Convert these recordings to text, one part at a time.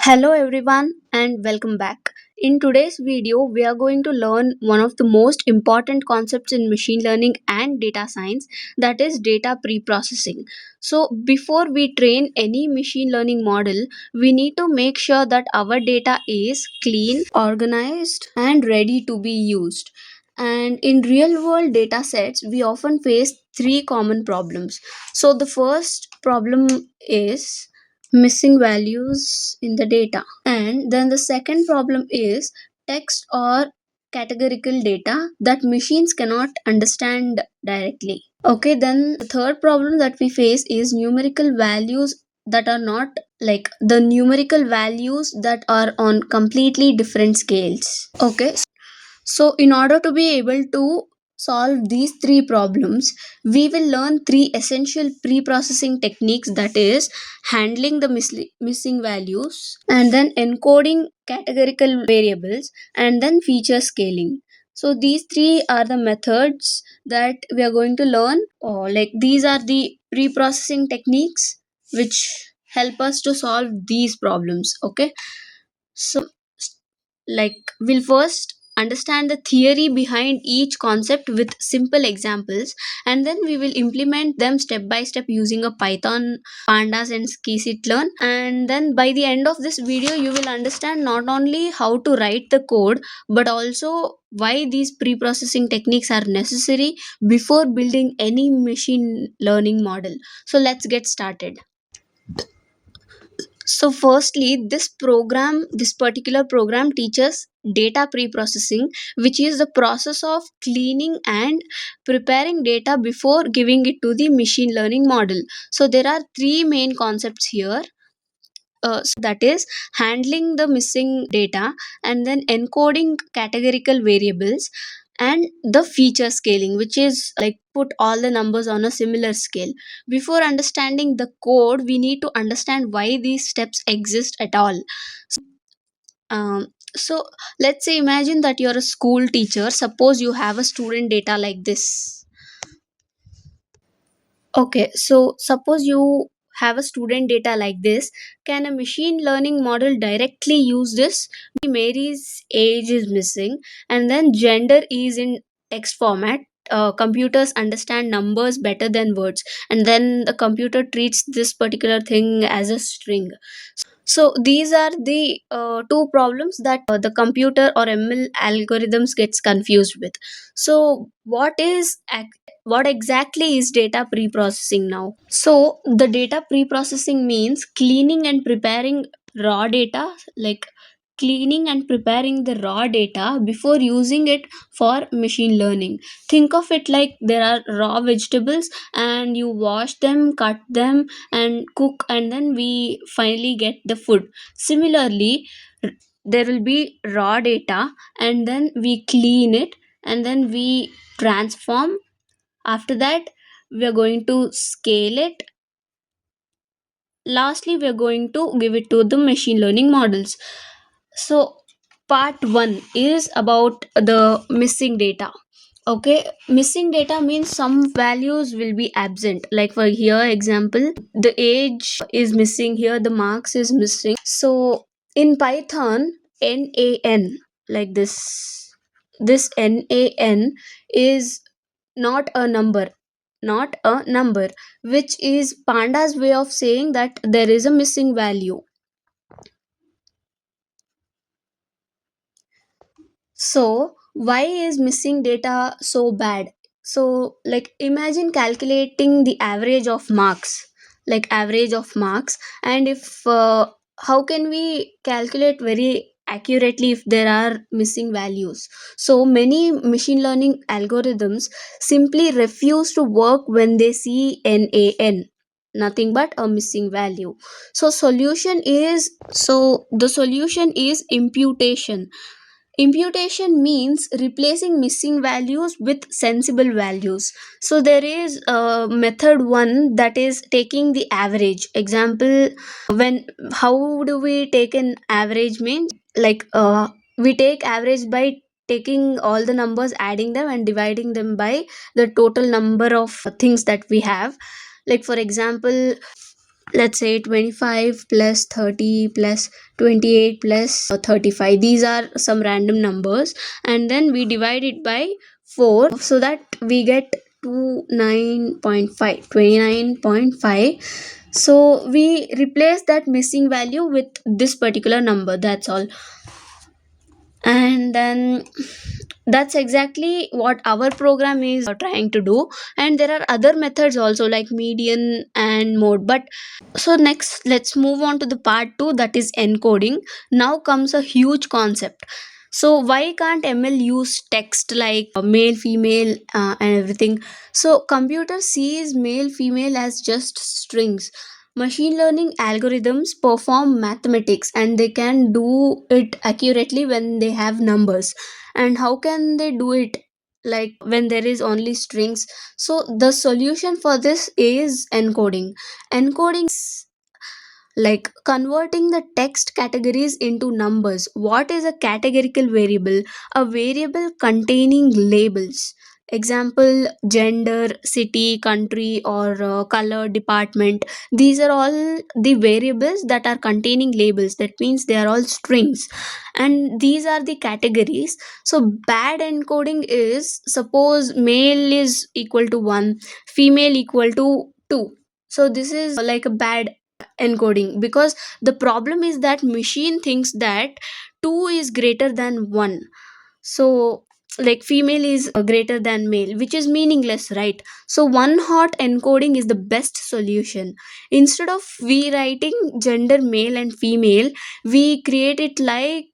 Hello everyone and welcome back. In today's video, we are going to learn one of the most important concepts in machine learning and data science, that is data pre-processing. So before we train any machine learning model, we need to make sure that our data is clean, organized and ready to be used. And in real world data sets, we often face three common problems. So the first problem is missing values in the data, and then the second problem is text or categorical data that machines cannot understand directly. Okay, then the third problem that we face is numerical values that are not, like the numerical values that are on completely different scales. Okay, so, in order to be able to solve these three problems, we will learn three essential pre processing techniques, that is, handling the missing values, and then encoding categorical variables, and then feature scaling. So, these three are the methods that we are going to learn, or like these are the pre processing techniques which help us to solve these problems. Okay, so like we'll first understand the theory behind each concept with simple examples, and then we will implement them step by step using a Python, pandas and scikit-learn. And then by the end of this video, you will understand not only how to write the code, but also why these pre-processing techniques are necessary before building any machine learning model. So let's get started. So, firstly, this particular program teaches data pre-processing, which is the process of cleaning and preparing data before giving it to the machine learning model. So, there are three main concepts here. So that is handling the missing data, and then encoding categorical variables, and the feature scaling, which is like put all the numbers on a similar scale. Before understanding the code, we need to understand why these steps exist at all. So let's say, imagine that you're a school teacher. Suppose you have a student data like this. Okay, so suppose you have a student data like this. Can a machine learning model directly use this? Mary's age is missing, and then gender is in text format. Computers understand numbers better than words, and then the computer treats this particular thing as a string. So these are the two problems that the computer or ML algorithms gets confused with. So what exactly is data pre-processing now? So the data pre-processing means cleaning and preparing raw data, like cleaning and preparing the raw data before using it for machine learning. Think of it like there are raw vegetables, and you wash them, cut them and cook, and then we finally get the food. Similarly, r- there will be raw data, and then we clean it, and then we transform. After that, we are going to scale it. Lastly, we are going to give it to the machine learning models. So part 1 is about the missing data. Okay, missing data means some values will be absent. Like for here example, the age is missing here, the marks is missing. So in Python, NaN, like this NaN is not a number, not a number, which is panda's way of saying that there is a missing value. So why is missing data so bad? So like imagine calculating the average of marks, like average of marks, and if how can we calculate very accurately if there are missing values? So many machine learning algorithms simply refuse to work when they see NaN, nothing but a missing value. So the solution is imputation. Imputation means replacing missing values with sensible values. So there is method one, that is taking the average. Example, when how do we take an average means, like we take average by taking all the numbers, adding them and dividing them by the total number of things that we have. Like for example, let's say 25 plus 30 plus 28 plus 35. These are some random numbers, and then we divide it by 4 so that we get 29.5. So we replace that missing value with this particular number, that's all. And then that's exactly what our program is trying to do. And there are other methods also, like median and mode. But so next, let's move on to the part 2, that is encoding. Now comes a huge concept. So why can't ML use text like male, female, and everything? So computer sees male, female as just strings. Machine learning algorithms perform mathematics, and they can do it accurately when they have numbers. And how can they do it like when there is only strings? So the solution for this is encoding. Encoding is like converting the text categories into numbers. What is a categorical variable? A variable containing labels. Example: gender, city, country, or color, department. These are all the variables that are containing labels. That means they are all strings, and these are the categories. So bad encoding is, suppose male is equal to 1, female equal to 2. So this is like a bad encoding, because the problem is that machine thinks that 2 is greater than 1. So like female is greater than male, which is meaningless, right? So one hot encoding is the best solution. Instead of we writing gender male and female, we create it like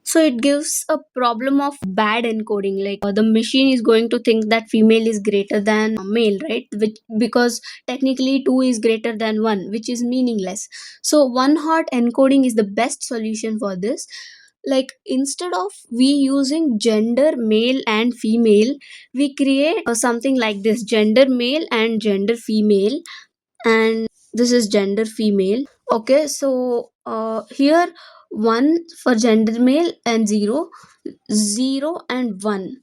so it gives a problem of bad encoding. Like the machine is going to think that female is greater than male, right? Which, because technically 2 is greater than 1, which is meaningless. So one hot encoding is the best solution for this. Like instead of we using gender male and female, we create something like this: gender male and gender female, and this is gender female. Okay, so here 1 for gender male and 0, 0 and 1.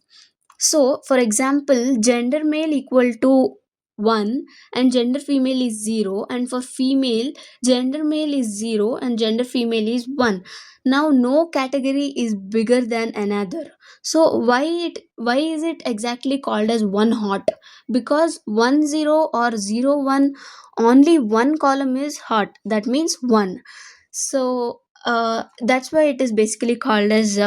So for example, gender male equal to 1 and gender female is 0, and for female, gender male is 0 and gender female is 1. Now no category is bigger than another. So why is it exactly called as one hot? Because 1 0 or 0 1, only one column is hot, that means 1. So that's why it is basically called as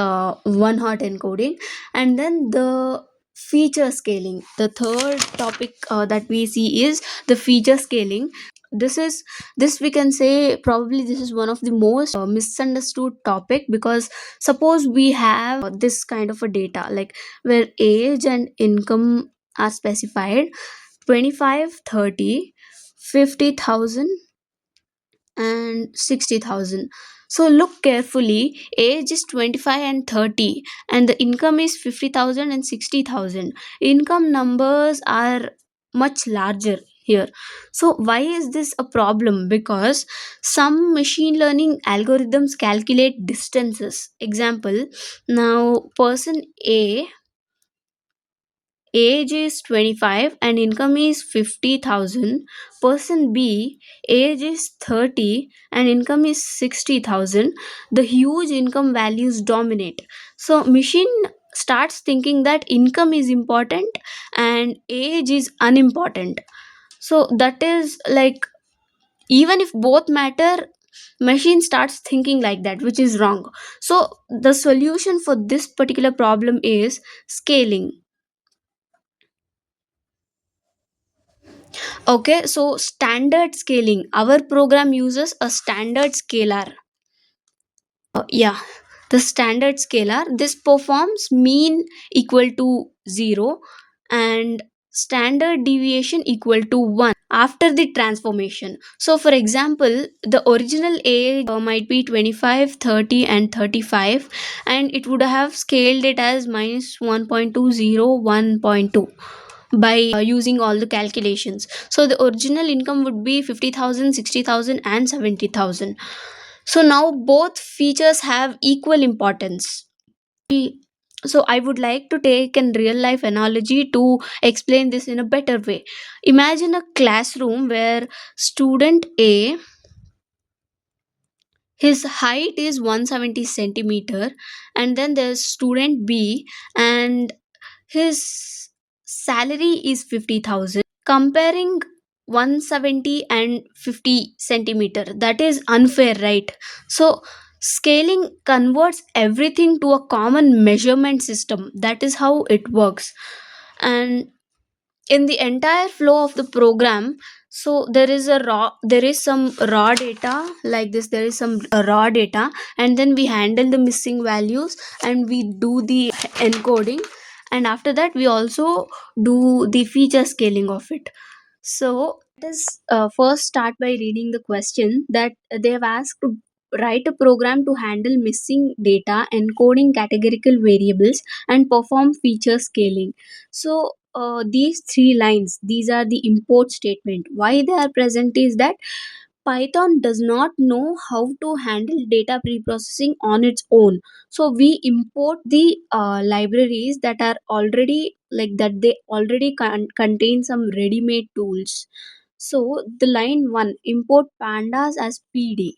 one hot encoding. And then the feature scaling, the third topic that we see is the feature scaling. This we can say probably this is one of the most misunderstood topic, because suppose we have this kind of a data, like where age and income are specified: 25, 30, 50,000 and 60,000. So look carefully, age is 25 and 30, and the income is 50,000 and 60,000. Income numbers are much larger here. So why is this a problem? Because some machine learning algorithms calculate distances. Example: now person A age is 25 and income is 50,000. Person B age is 30 and income is 60,000. The huge income values dominate. So machine starts thinking that income is important and age is unimportant. So that is like, even if both matter, machine starts thinking like that, which is wrong. So the solution for this particular problem is scaling. Okay, so standard scaling. Our program uses a standard scalar. Yeah, the standard scalar. This performs mean equal to 0 and standard deviation equal to 1 after the transformation. So, for example, the original age might be 25, 30, and 35, and it would have scaled it as minus 1.20, 1.2 by using all the calculations. So the original income would be 50,000, 60,000, and 70,000. So now both features have equal importance. So I would like to take a real life analogy to explain this in a better way. Imagine a classroom where student A, his height is 170 centimeter, and then there's student B, and his salary is 50,000. Comparing 170 and 50 centimeter, that is unfair, right? So scaling converts everything to a common measurement system. That is how it works. And in the entire flow of the program, so there is some raw data like this, there is some raw data, and then we handle the missing values and we do the encoding, and after that we also do the feature scaling of it. So let us first start by reading the question that they have asked to write a program to handle missing data, encoding categorical variables, and perform feature scaling. So these three lines, these are the import statement. Why they are present is that Python does not know how to handle data preprocessing on its own. So we import the libraries that are already like that, they already contain some ready-made tools. So the line 1, import pandas as PD.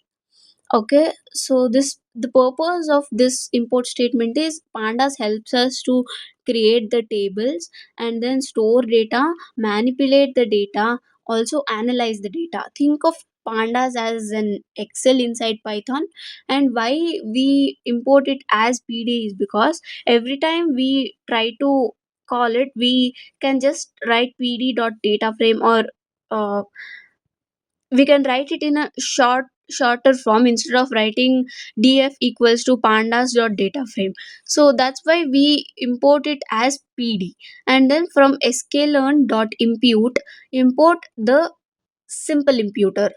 Okay, so this the purpose of this import statement is pandas helps us to create the tables and then store data, manipulate the data, also analyze the data. Think of pandas as an excel inside Python. And why we import it as PD is because every time we try to call it, we can just write pd dot data frame, or uh, we can write it in a shorter form instead of writing df equals to pandas dot data frame. So that's why we import it as pd. And then from sklearn dot impute, import the simple imputer,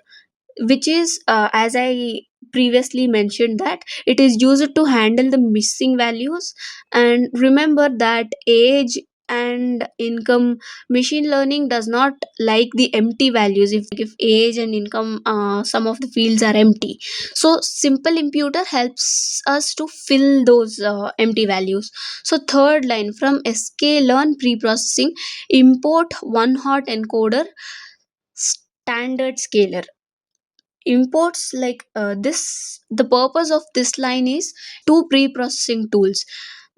which is as I previously mentioned, that it is used to handle the missing values. And remember that age and income, machine learning does not like the empty values. If age and income, some of the fields are empty, so simple imputer helps us to fill those empty values. So third line, from sklearn preprocessing, import OneHot encoder StandardScaler. Imports like this, the purpose of this line is two pre-processing tools,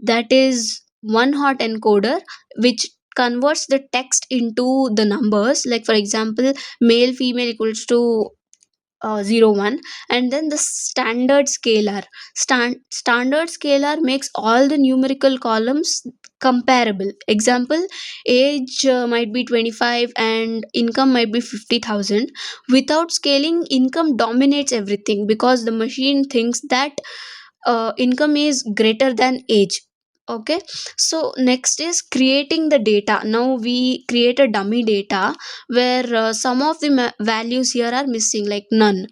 that is one hot encoder, which converts the text into the numbers, like for example male female equals to 0 1. And then the standard scalar makes all the numerical columns comparable. Example, age might be 25 and income might be 50,000. Without scaling, income dominates everything because the machine thinks that income is greater than age. Okay, so next is creating the data. Now we create a dummy data where some of the values here are missing, like none.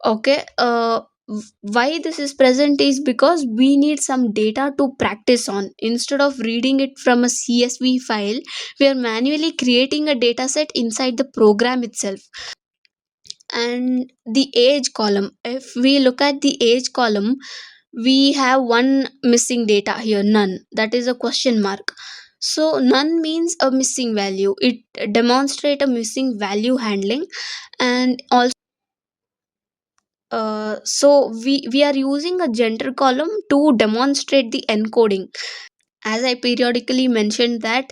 Okay, why this is present is because we need some data to practice on. Instead of reading it from a csv file, we are manually creating a data set inside the program itself. And the age column, if we look at the age column, we have one missing data here, none, that is a question mark. So none means a missing value, it demonstrate a missing value handling. And also so we are using a gender column to demonstrate the encoding. As I periodically mentioned that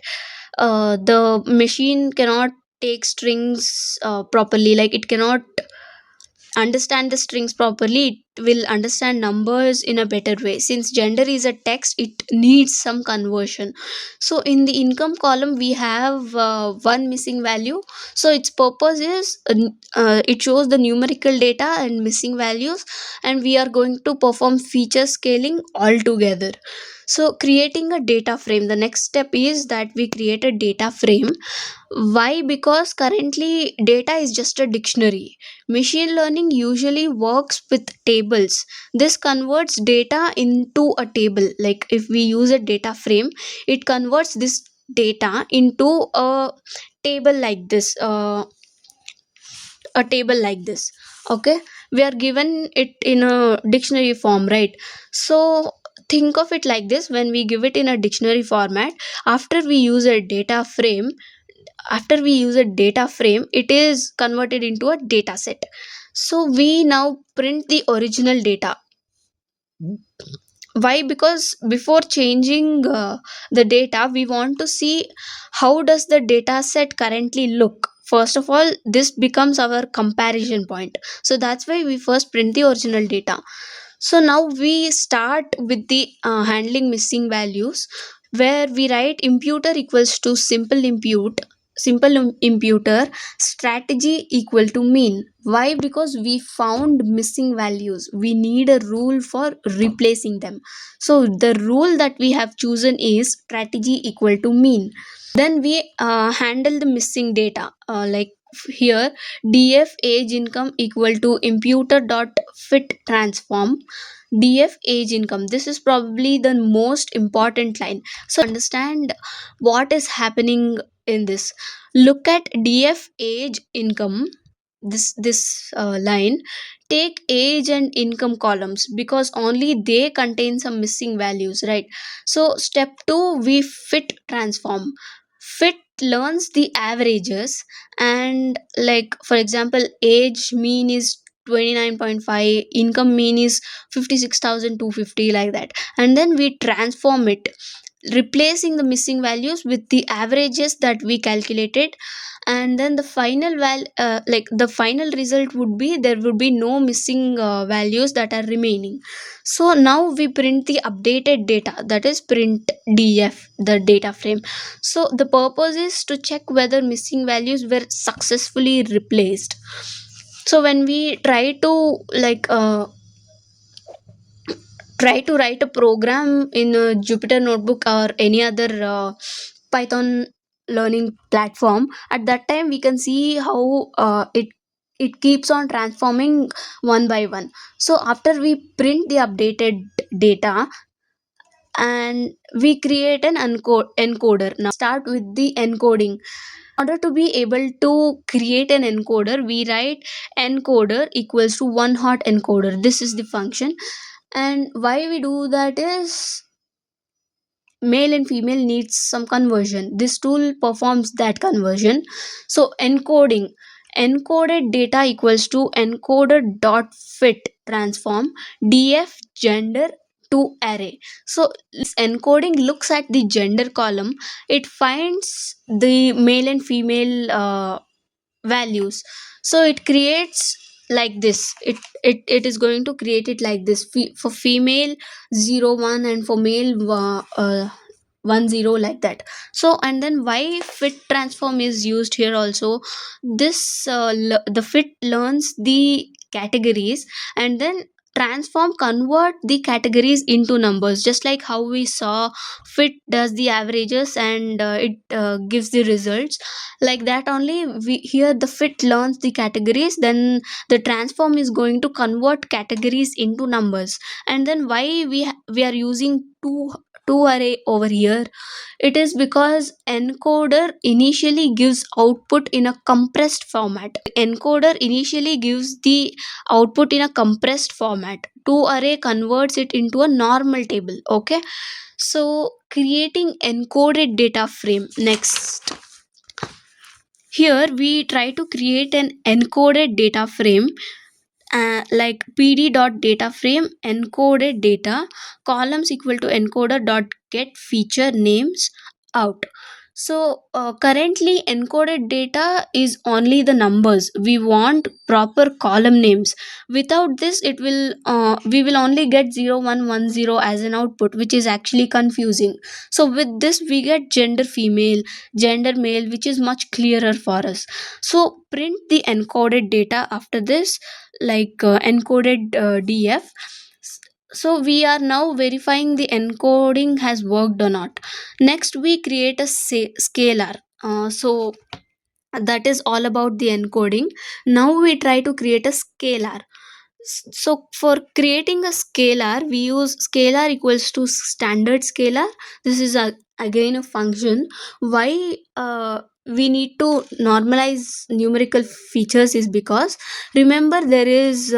the machine cannot take strings properly, like it cannot understand the strings properly, it will understand numbers in a better way. Since gender is a text, it needs some conversion. So in the income column we have one missing value, so its purpose is it shows the numerical data and missing values, and we are going to perform feature scaling all together. So creating a data frame, the next step is that we create a data frame. Why? Because currently data is just a dictionary. Machine learning usually works with tables. This converts data into a table. Like if we use a data frame, it converts this data into table like this, a table like this. Okay, we are given it in a dictionary form, right? So think of it like this: when we give it in a dictionary format, after we use a data frame it is converted into a data set. So we now print the original data. Why? Because before changing the data, we want to see how does the data set currently look. First of all, this becomes our comparison point, so that's why we first print the original data. So now we start with the handling missing values, where we write imputer equals to simple imputer strategy equal to mean. Why? Because we found missing values, we need a rule for replacing them. So the rule that we have chosen is strategy equal to mean. Then we handle the missing data, like here df age income equal to imputer dot fit transform df age income. This is probably the most important line. So understand what is happening in this. Look at df age income, this line. Take age and income columns because only they contain some missing values, right? So step 2, we fit transform. Fit learns the averages, and like for example, age mean is 29.5, income mean is 56,250, like that. And then we transform it, replacing the missing values with the averages that we calculated. And then the the final result would be there would be no missing values that are remaining. So now we print the updated data, that is print df, the data frame. So the purpose is to check whether missing values were successfully replaced. So when we try to write a program in a Jupyter notebook or any other Python learning platform, at that time we can see how it keeps on transforming one by one. So after we print the updated data and we create an encoder. Now start with the encoding. In order to be able to create an encoder, we write encoder equals to OneHot encoder. This is the function. And why we do that is male and female needs some conversion. This tool performs that conversion. So encoded data equals to encoder dot fit transform df gender to array. So this encoding looks at the gender column, it finds the male and female values. So it creates like this, it is going to create it like this: for female 01 and for male 10, like that. So and then why fit transform is used here also. The fit learns the categories and then transform convert the categories into numbers, just like how we saw fit does the averages and it gives the results. Like that only, we here the fit learns the categories, then the transform is going to convert categories into numbers. And then why we are using two array over here, it is because encoder initially gives output in a compressed format. Encoder initially gives the output in a compressed format, two array converts it into a normal table. Okay, so creating encoded data frame. Next, here we try to create an encoded data frame, like pd dot data frame encoded data columns equal to encoder dot get feature names out. So currently encoded data is only the numbers, we want proper column names. Without this it will we will only get 0110 as an output, which is actually confusing. So with this we get gender female, gender male, which is much clearer for us. So print the encoded data after this, like encoded df. So we are now verifying the encoding has worked or not. Next we create a scalar. So that is all about the encoding. Now we try to create a scalar. So for creating a scalar, we use scalar equals to standard scalar. This is again a function. Why we need to normalize numerical features is because remember there is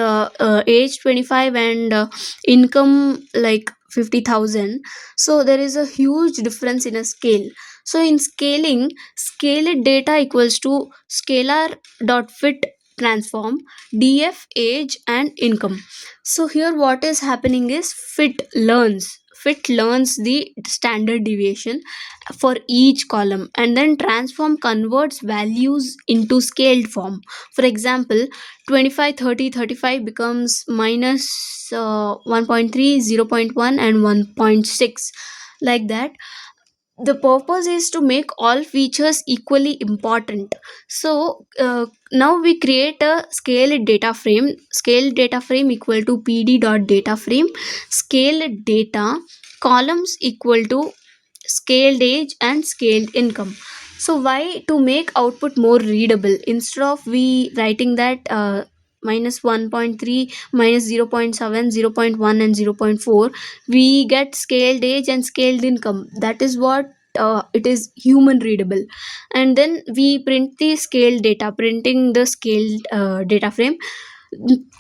age 25 and income like 50,000. So there is a huge difference in a scale. So in scaling, scaled data equals to scalar dot fit transform df age and income. So here what is happening is fit learns the standard deviation for each column, and then transform converts values into scaled form. For example, 25, 30, 35 becomes minus 1.3, 0.1 and 1.6, like that. The purpose is to make all features equally important. So now we create a scaled data frame equal to pd dot data frame scaled data columns equal to scaled age and scaled income. So why? To make output more readable, instead of we writing that minus 1.3, minus 0.7, 0.1 and 0.4, we get scaled age and scaled income. That is what it is human readable. And then we print the scaled data, printing the scaled data frame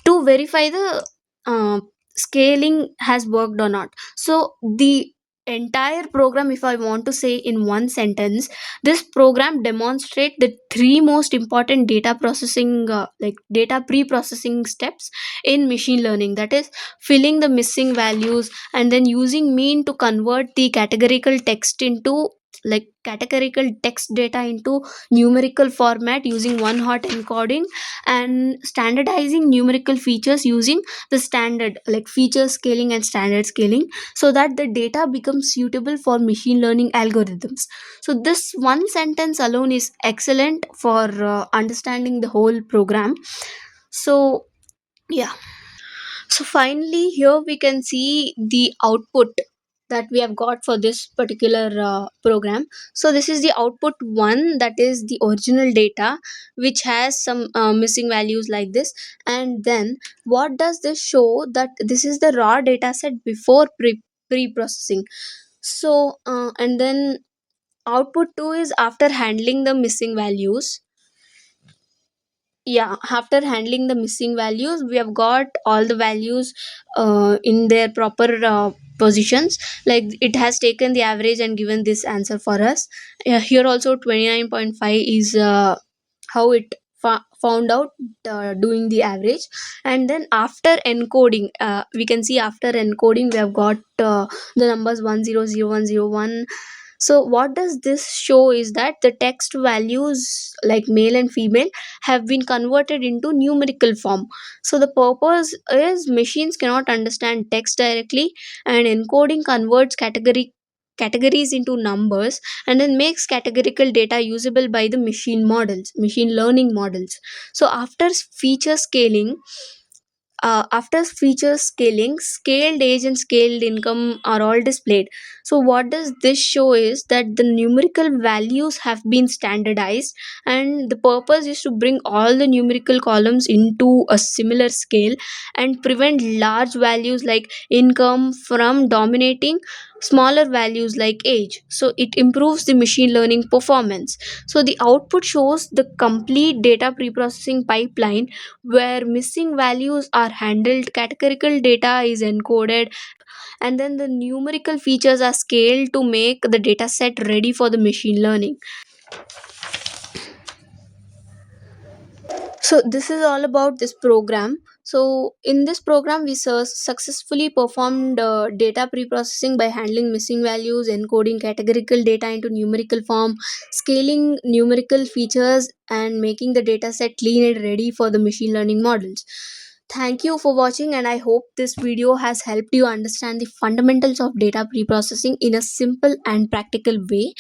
to verify the uh, scaling has worked or not. So the entire program, if I want to say in one sentence, this program demonstrate the three most important data processing like data pre-processing steps in machine learning, that is filling the missing values, and then using mean to convert the categorical text data into numerical format using OneHot encoding, and standardizing numerical features using the standard like feature scaling and standard scaling, so that the data becomes suitable for machine learning algorithms. So this one sentence alone is excellent for understanding the whole program. So yeah. So finally, here we can see the output that we have got for this particular program. So this is the output one, that is the original data, which has some missing values like this. And then what does this show? That this is the raw data set before pre-processing. So and then output 2 is after handling the missing values. Yeah, after handling the missing values, we have got all the values in their proper positions. Like it has taken the average and given this answer for us. Here also 29.5 is how it found out doing the average. And then after encoding, we can see after encoding we have got the numbers 100101. So what does this show is that the text values like male and female have been converted into numerical form. So the purpose is machines cannot understand text directly, and encoding converts categories into numbers, and then makes categorical data usable by the machine learning models. So after feature scaling, scaled age and scaled income are all displayed. So what does this show is that the numerical values have been standardized, and the purpose is to bring all the numerical columns into a similar scale and prevent large values like income from dominating smaller values like age. So it improves the machine learning performance. So the output shows the complete data preprocessing pipeline where missing values are handled, categorical data is encoded, and then the numerical features are scaled to make the data set ready for the machine learning. So this is all about this program. So in this program we successfully performed data pre-processing by handling missing values, encoding categorical data into numerical form, scaling numerical features, and making the data set clean and ready for the machine learning models. Thank you for watching, and I hope this video has helped you understand the fundamentals of data pre-processing in a simple and practical way.